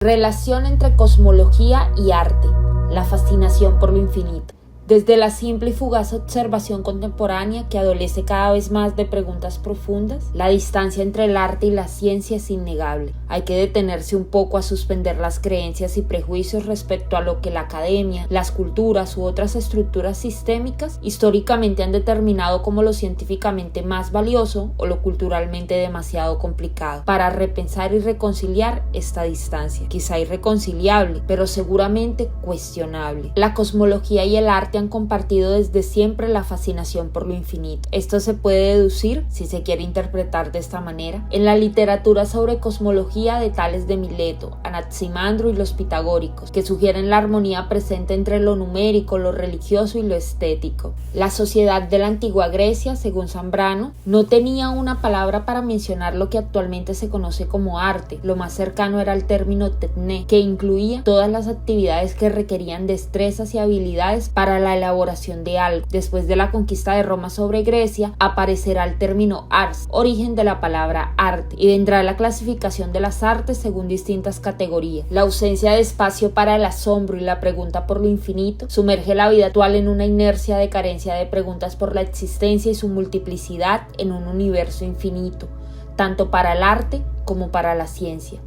Relación entre cosmología y arte, la fascinación por lo infinito. Desde la simple y fugaz observación contemporánea que adolece cada vez más de preguntas profundas, la distancia entre el arte y la ciencia es innegable. Hay que detenerse un poco a suspender las creencias y prejuicios respecto a lo que la academia, las culturas u otras estructuras sistémicas históricamente han determinado como lo científicamente más valioso o lo culturalmente demasiado complicado, para repensar y reconciliar esta distancia, quizá irreconciliable, pero seguramente cuestionable. La cosmología y el arte han compartido desde siempre la fascinación por lo infinito. Esto se puede deducir, si se quiere interpretar de esta manera, en la literatura sobre cosmología de Tales de Mileto, Anaximandro y los pitagóricos, que sugieren la armonía presente entre lo numérico, lo religioso y lo estético. La sociedad de la antigua Grecia, según Zambrano, no tenía una palabra para mencionar lo que actualmente se conoce como arte. Lo más cercano era el término techne, que incluía todas las actividades que requerían destrezas y habilidades para la elaboración de algo. Después de la conquista de Roma sobre Grecia, aparecerá el término ars, origen de la palabra arte, y vendrá la clasificación de las artes según distintas categorías. La ausencia de espacio para el asombro y la pregunta por lo infinito sumerge la vida actual en una inercia de carencia de preguntas por la existencia y su multiplicidad en un universo infinito, tanto para el arte como para la ciencia.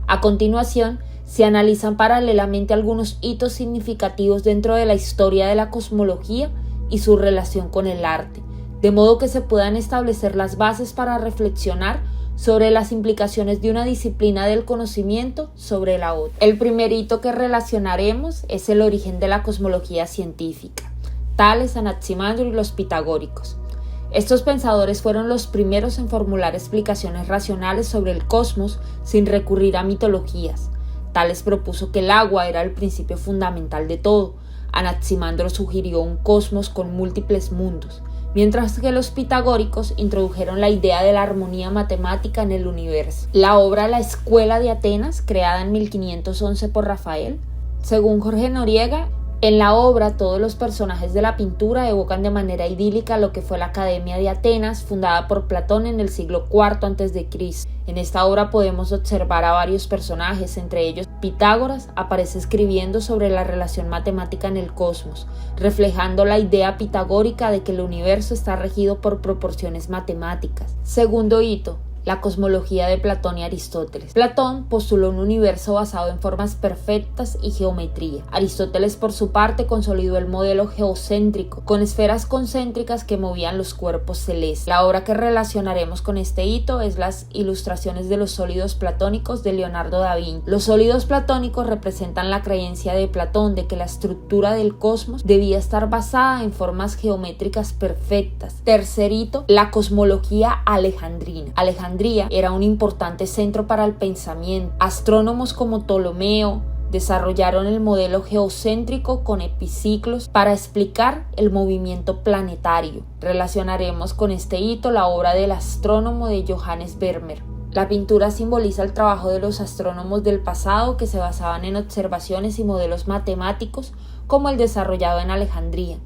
A continuación, se analizan paralelamente algunos hitos significativos dentro de la historia de la cosmología y su relación con el arte, de modo que se puedan establecer las bases para reflexionar sobre las implicaciones de una disciplina del conocimiento sobre la otra. El primer hito que relacionaremos es el origen de la cosmología científica, Tales, Anaximandro y los pitagóricos. Estos pensadores fueron los primeros en formular explicaciones racionales sobre el cosmos sin recurrir a mitologías. Tales propuso que el agua era el principio fundamental de todo. Anaximandro sugirió un cosmos con múltiples mundos, mientras que los pitagóricos introdujeron la idea de la armonía matemática en el universo. La obra La Escuela de Atenas, creada en 1511 por Rafael, según Jorge Noriega, en la obra todos los personajes de la pintura evocan de manera idílica lo que fue la Academia de Atenas, fundada por Platón en el siglo IV a.C. En esta obra podemos observar a varios personajes, entre ellos Pitágoras aparece escribiendo sobre la relación matemática en el cosmos, reflejando la idea pitagórica de que el universo está regido por proporciones matemáticas. Segundo hito: la cosmología de Platón y Aristóteles. Platón postuló un universo basado en formas perfectas y geometría. Aristóteles, por su parte, consolidó el modelo geocéntrico, con esferas concéntricas que movían los cuerpos celestes. La obra que relacionaremos con este hito es las Ilustraciones de los sólidos platónicos de Leonardo da Vinci. Los sólidos platónicos representan la creencia de Platón de que la estructura del cosmos debía estar basada en formas geométricas perfectas. Tercer hito: la cosmología alejandrina. Alejandría era un importante centro para el pensamiento. Astrónomos como Ptolomeo desarrollaron el modelo geocéntrico con epiciclos para explicar el movimiento planetario. Relacionaremos con este hito la obra del astrónomo de Johannes Vermeer. La pintura simboliza el trabajo de los astrónomos del pasado que se basaban en observaciones y modelos matemáticos como el desarrollado en Alejandría.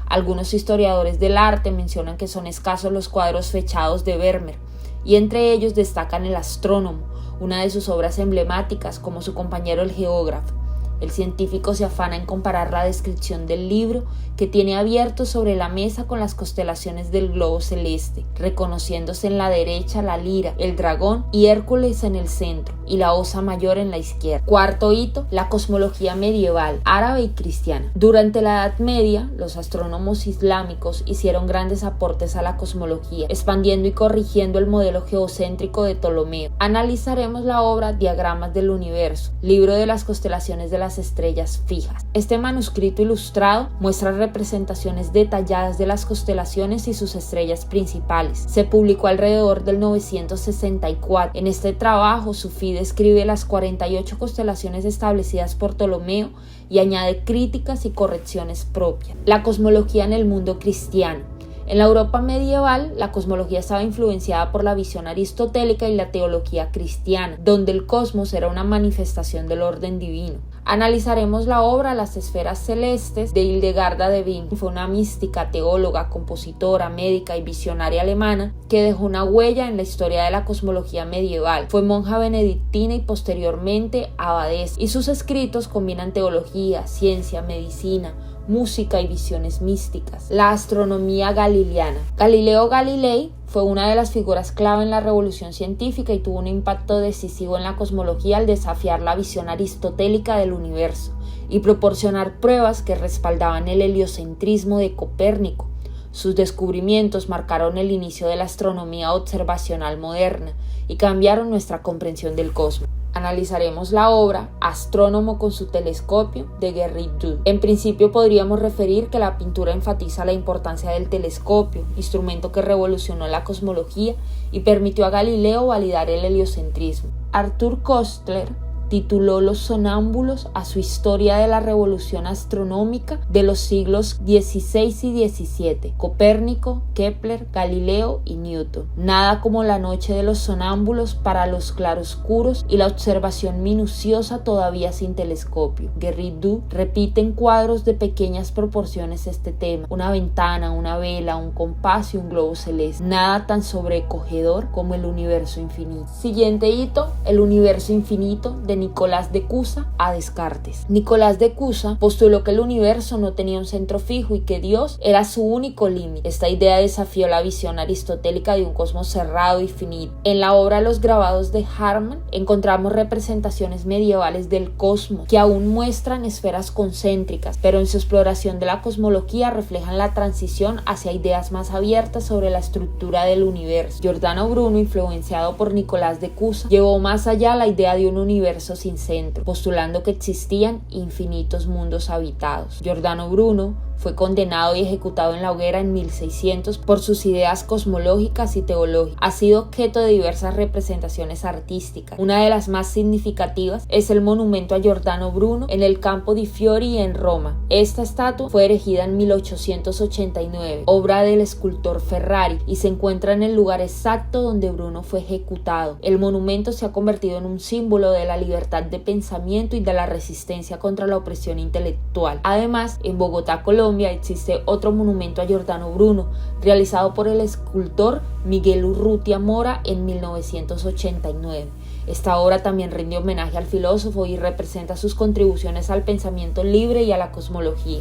Algunos historiadores del arte mencionan que son escasos los cuadros fechados de Vermeer, y entre ellos destacan El Astrónomo, una de sus obras emblemáticas, como su compañero el geógrafo. El científico se afana en comparar la descripción del libro que tiene abierto sobre la mesa con las constelaciones del globo celeste, reconociéndose en la derecha la Lira, el dragón y Hércules en el centro, y la Osa Mayor en la izquierda. Cuarto hito: la cosmología medieval, árabe y cristiana. Durante la Edad Media, los astrónomos islámicos hicieron grandes aportes a la cosmología, expandiendo y corrigiendo el modelo geocéntrico de Ptolomeo. Analizaremos la obra Diagramas del Universo, libro de las constelaciones de las estrellas fijas. Este manuscrito ilustrado muestra representaciones detalladas de las constelaciones y sus estrellas principales. Se publicó alrededor del 964. En este trabajo, Sufi describe las 48 constelaciones establecidas por Ptolomeo y añade críticas y correcciones propias. La cosmología en el mundo cristiano. En la Europa medieval, la cosmología estaba influenciada por la visión aristotélica y la teología cristiana, donde el cosmos era una manifestación del orden divino. Analizaremos la obra Las esferas celestes de Hildegarda de Bingen. Fue una mística, teóloga, compositora, médica y visionaria alemana que dejó una huella en la historia de la cosmología medieval. Fue monja benedictina y posteriormente abadesa, y sus escritos combinan teología, ciencia, medicina, música y visiones místicas. La astronomía galileana. Galileo Galilei fue una de las figuras clave en la revolución científica y tuvo un impacto decisivo en la cosmología al desafiar la visión aristotélica del universo y proporcionar pruebas que respaldaban el heliocentrismo de Copérnico. Sus descubrimientos marcaron el inicio de la astronomía observacional moderna y cambiaron nuestra comprensión del cosmos. Analizaremos la obra Astrónomo con su telescopio de Gerrit Dou. En principio podríamos referir que la pintura enfatiza la importancia del telescopio, instrumento que revolucionó la cosmología y permitió a Galileo validar el heliocentrismo. Arthur Koestler tituló Los sonámbulos a su historia de la revolución astronómica de los siglos XVI y XVII, Copérnico, Kepler, Galileo y Newton. Nada como la noche de los sonámbulos para los claroscuros y la observación minuciosa todavía sin telescopio. Gerrit Dou repite en cuadros de pequeñas proporciones este tema: una ventana, una vela, un compás y un globo celeste. Nada tan sobrecogedor como el universo infinito. Siguiente hito, el universo infinito de Nicolás de Cusa a Descartes. Nicolás de Cusa postuló que el universo no tenía un centro fijo y que Dios era su único límite. Esta idea desafió la visión aristotélica de un cosmos cerrado y finito. En la obra Los grabados de Hartmann encontramos representaciones medievales del cosmos que aún muestran esferas concéntricas, pero en su exploración de la cosmología reflejan la transición hacia ideas más abiertas sobre la estructura del universo. Giordano Bruno, influenciado por Nicolás de Cusa, llevó más allá la idea de un universo sin centro, postulando que existían infinitos mundos habitados. Giordano Bruno fue condenado y ejecutado en la hoguera en 1600 por sus ideas cosmológicas y teológicas. Ha sido objeto de diversas representaciones artísticas. Una de las más significativas es el monumento a Giordano Bruno en el Campo di Fiori en Roma. Esta estatua fue erigida en 1889, obra del escultor Ferrari, y se encuentra en el lugar exacto donde Bruno fue ejecutado. El monumento se ha convertido en un símbolo de la libertad de pensamiento y de la resistencia contra la opresión intelectual. Además, en Bogotá, Colombia, existe otro monumento a Giordano Bruno, realizado por el escultor Miguel Urrutia Mora en 1989. Esta obra también rinde homenaje al filósofo y representa sus contribuciones al pensamiento libre y a la cosmología.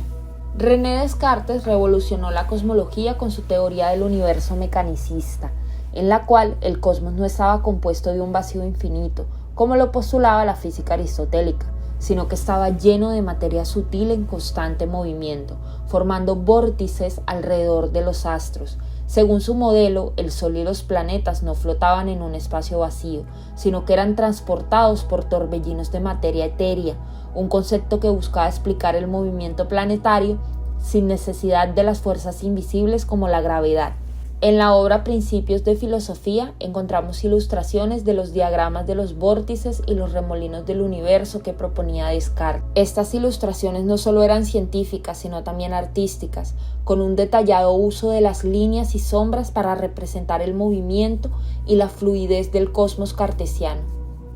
René Descartes revolucionó la cosmología con su teoría del universo mecanicista, en la cual el cosmos no estaba compuesto de un vacío infinito, como lo postulaba la física aristotélica, sino que estaba lleno de materia sutil en constante movimiento, formando vórtices alrededor de los astros. Según su modelo, el Sol y los planetas no flotaban en un espacio vacío, sino que eran transportados por torbellinos de materia etérea, un concepto que buscaba explicar el movimiento planetario sin necesidad de las fuerzas invisibles como la gravedad. En la obra Principios de Filosofía encontramos ilustraciones de los diagramas de los vórtices y los remolinos del universo que proponía Descartes. Estas ilustraciones no solo eran científicas, sino también artísticas, con un detallado uso de las líneas y sombras para representar el movimiento y la fluidez del cosmos cartesiano.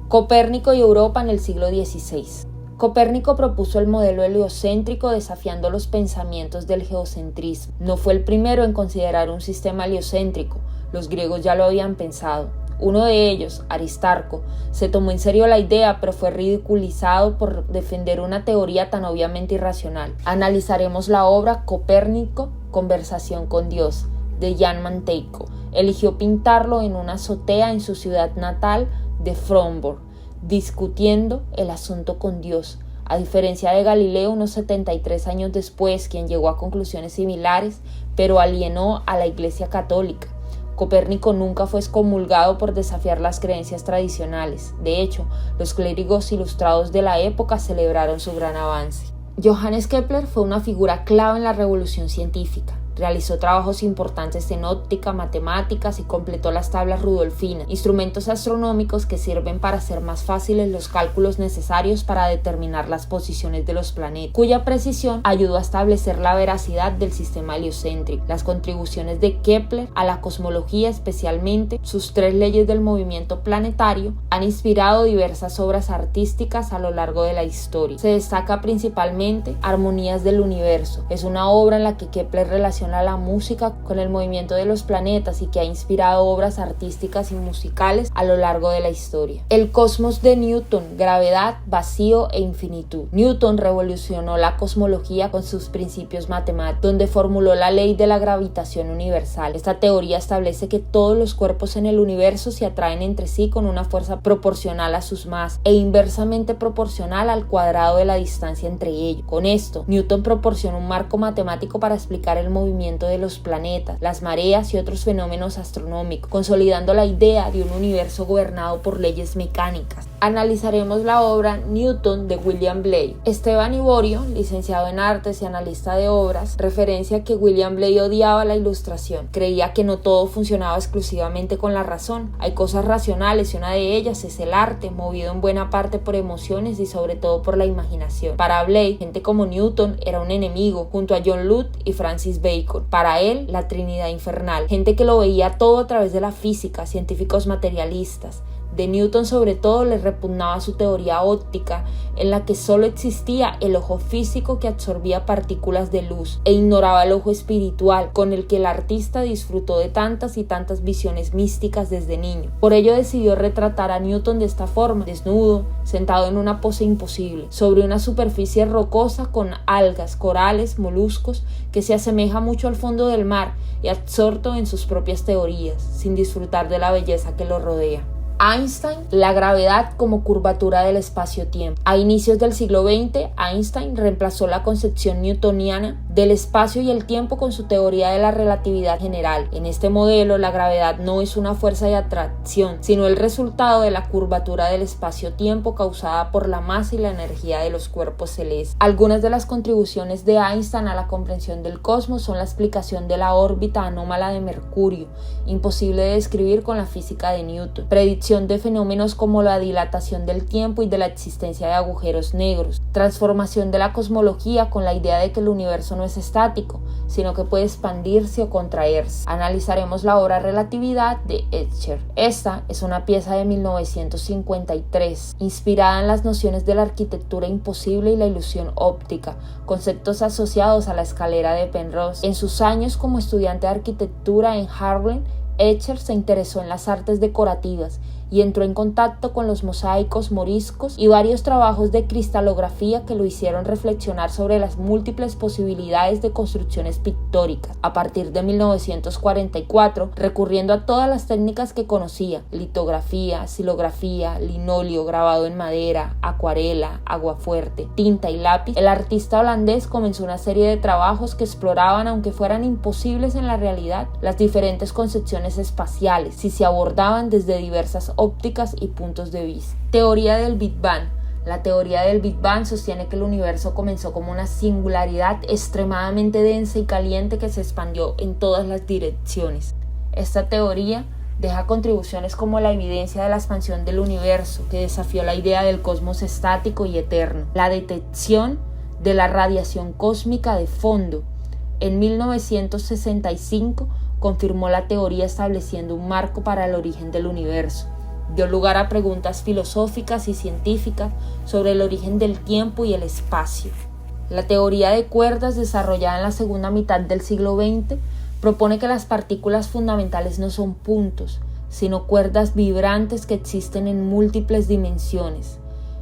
Copérnico y Europa en el siglo XVI. Copérnico propuso el modelo heliocéntrico desafiando los pensamientos del geocentrismo. No fue el primero en considerar un sistema heliocéntrico, los griegos ya lo habían pensado. Uno de ellos, Aristarco, se tomó en serio la idea, pero fue ridiculizado por defender una teoría tan obviamente irracional. Analizaremos la obra Copérnico, Conversación con Dios, de Jan Matejko. Eligió pintarlo en una azotea en su ciudad natal de Fromborg, discutiendo el asunto con Dios. A diferencia de Galileo, unos 73 años después, quien llegó a conclusiones similares, pero alienó a la Iglesia Católica. Copérnico nunca fue excomulgado por desafiar las creencias tradicionales. De hecho, los clérigos ilustrados de la época celebraron su gran avance. Johannes Kepler fue una figura clave en la revolución científica. Realizó trabajos importantes en óptica, matemáticas y completó las tablas rudolfinas, instrumentos astronómicos que sirven para hacer más fáciles los cálculos necesarios para determinar las posiciones de los planetas, cuya precisión ayudó a establecer la veracidad del sistema heliocéntrico. Las contribuciones de Kepler a la cosmología, especialmente sus 3 leyes del movimiento planetario, han inspirado diversas obras artísticas a lo largo de la historia. Se destaca principalmente Armonías del Universo. Es una obra en la que Kepler relaciona la música con el movimiento de los planetas y que ha inspirado obras artísticas y musicales a lo largo de la historia. El cosmos de Newton, gravedad, vacío e infinitud. Newton revolucionó la cosmología con sus principios matemáticos, donde formuló la ley de la gravitación universal. Esta teoría establece que todos los cuerpos en el universo se atraen entre sí con una fuerza proporcional a sus masas e inversamente proporcional al cuadrado de la distancia entre ellos. Con esto, Newton proporcionó un marco matemático para explicar el movimiento de los planetas, las mareas y otros fenómenos astronómicos, consolidando la idea de un universo gobernado por leyes mecánicas. Analizaremos la obra Newton de William Blake. Esteban Iborio, licenciado en artes y analista de obras, referencia que William Blake odiaba la ilustración. Creía que no todo funcionaba exclusivamente con la razón. Hay cosas racionales y una de ellas es el arte, movido en buena parte por emociones y sobre todo por la imaginación. Para Blake, gente como Newton era un enemigo, junto a John Locke y Francis Bacon. Para él, la Trinidad infernal. Gente que lo veía todo a través de la física, científicos materialistas. De Newton sobre todo le repugnaba su teoría óptica, en la que solo existía el ojo físico que absorbía partículas de luz e ignoraba el ojo espiritual, con el que el artista disfrutó de tantas y tantas visiones místicas desde niño. Por ello decidió retratar a Newton de esta forma, desnudo, sentado en una pose imposible, sobre una superficie rocosa con algas, corales, moluscos, que se asemeja mucho al fondo del mar y absorto en sus propias teorías, sin disfrutar de la belleza que lo rodea. Einstein, la gravedad como curvatura del espacio-tiempo. A inicios del siglo XX, Einstein reemplazó la concepción newtoniana del espacio y el tiempo con su teoría de la relatividad general. En este modelo, la gravedad no es una fuerza de atracción, sino el resultado de la curvatura del espacio-tiempo causada por la masa y la energía de los cuerpos celestes. Algunas de las contribuciones de Einstein a la comprensión del cosmos son la explicación de la órbita anómala de Mercurio, imposible de describir con la física de Newton, predicción de fenómenos como la dilatación del tiempo y de la existencia de agujeros negros, transformación de la cosmología con la idea de que el universo no es estático, sino que puede expandirse o contraerse. Analizaremos la obra Relatividad de Escher. Esta es una pieza de 1953, inspirada en las nociones de la arquitectura imposible y la ilusión óptica, conceptos asociados a la escalera de Penrose. En sus años como estudiante de arquitectura en Harlem, Escher se interesó en las artes decorativas y entró en contacto con los mosaicos, moriscos y varios trabajos de cristalografía que lo hicieron reflexionar sobre las múltiples posibilidades de construcciones pictóricas. A partir de 1944, recurriendo a todas las técnicas que conocía, litografía, xilografía, linóleo, grabado en madera, acuarela, aguafuerte, tinta y lápiz, el artista holandés comenzó una serie de trabajos que exploraban, aunque fueran imposibles en la realidad, las diferentes concepciones espaciales, si se abordaban desde diversas ópticas y puntos de vista. Teoría del Big Bang. La teoría del Big Bang sostiene que el universo comenzó como una singularidad extremadamente densa y caliente que se expandió en todas las direcciones. Esta teoría deja contribuciones como la evidencia de la expansión del universo, que desafió la idea del cosmos estático y eterno, la detección de la radiación cósmica de fondo. En 1965 confirmó la teoría estableciendo un marco para el origen del universo. Dio lugar a preguntas filosóficas y científicas sobre el origen del tiempo y el espacio. La teoría de cuerdas, desarrollada en la segunda mitad del siglo XX, propone que las partículas fundamentales no son puntos, sino cuerdas vibrantes que existen en múltiples dimensiones.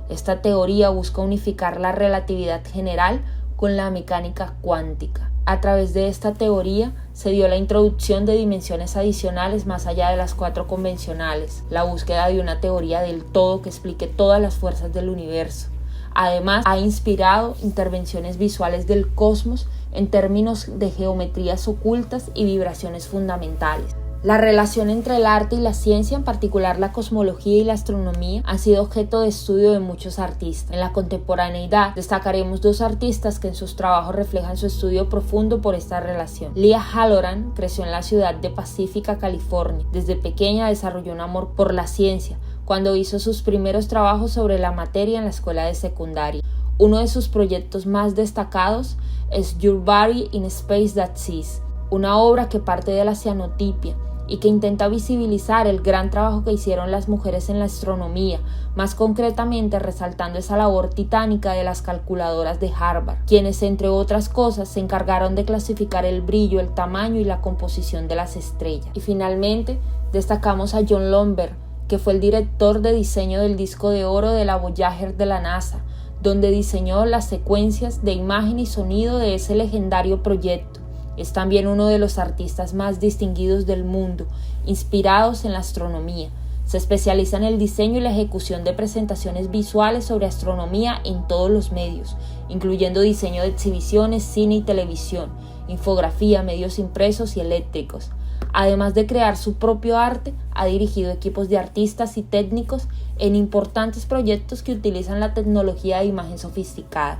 Esta teoría busca unificar la relatividad general con la mecánica cuántica. A través de esta teoría se dio la introducción de dimensiones adicionales más allá de las 4 convencionales, la búsqueda de una teoría del todo que explique todas las fuerzas del universo. Además, ha inspirado intervenciones visuales del cosmos en términos de geometrías ocultas y vibraciones fundamentales. La relación entre el arte y la ciencia, en particular la cosmología y la astronomía, han sido objeto de estudio de muchos artistas. En la contemporaneidad destacaremos dos artistas que en sus trabajos reflejan su estudio profundo por esta relación. Leah Halloran creció en la ciudad de Pacifica, California. Desde pequeña desarrolló un amor por la ciencia, cuando hizo sus primeros trabajos sobre la materia en la escuela de secundaria. Uno de sus proyectos más destacados es Your Body in Space That Sees, una obra que parte de la cianotipia y que intenta visibilizar el gran trabajo que hicieron las mujeres en la astronomía, más concretamente resaltando esa labor titánica de las calculadoras de Harvard, quienes entre otras cosas se encargaron de clasificar el brillo, el tamaño y la composición de las estrellas. Y finalmente destacamos a Jon Lomberg, que fue el director de diseño del disco de oro de la Voyager de la NASA, donde diseñó las secuencias de imagen y sonido de ese legendario proyecto. Es también uno de los artistas más distinguidos del mundo, inspirados en la astronomía. Se especializa en el diseño y la ejecución de presentaciones visuales sobre astronomía en todos los medios, incluyendo diseño de exhibiciones, cine y televisión, infografía, medios impresos y eléctricos. Además de crear su propio arte, ha dirigido equipos de artistas y técnicos en importantes proyectos que utilizan la tecnología de imagen sofisticada.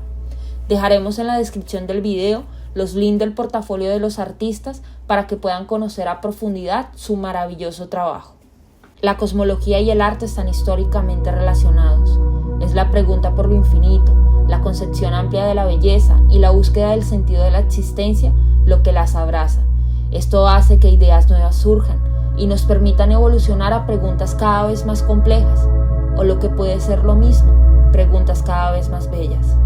Dejaremos en la descripción del video los links del portafolio de los artistas para que puedan conocer a profundidad su maravilloso trabajo. La cosmología y el arte están históricamente relacionados. Es la pregunta por lo infinito, la concepción amplia de la belleza y la búsqueda del sentido de la existencia lo que las abraza. Esto hace que ideas nuevas surjan y nos permitan evolucionar a preguntas cada vez más complejas, o lo que puede ser lo mismo, preguntas cada vez más bellas.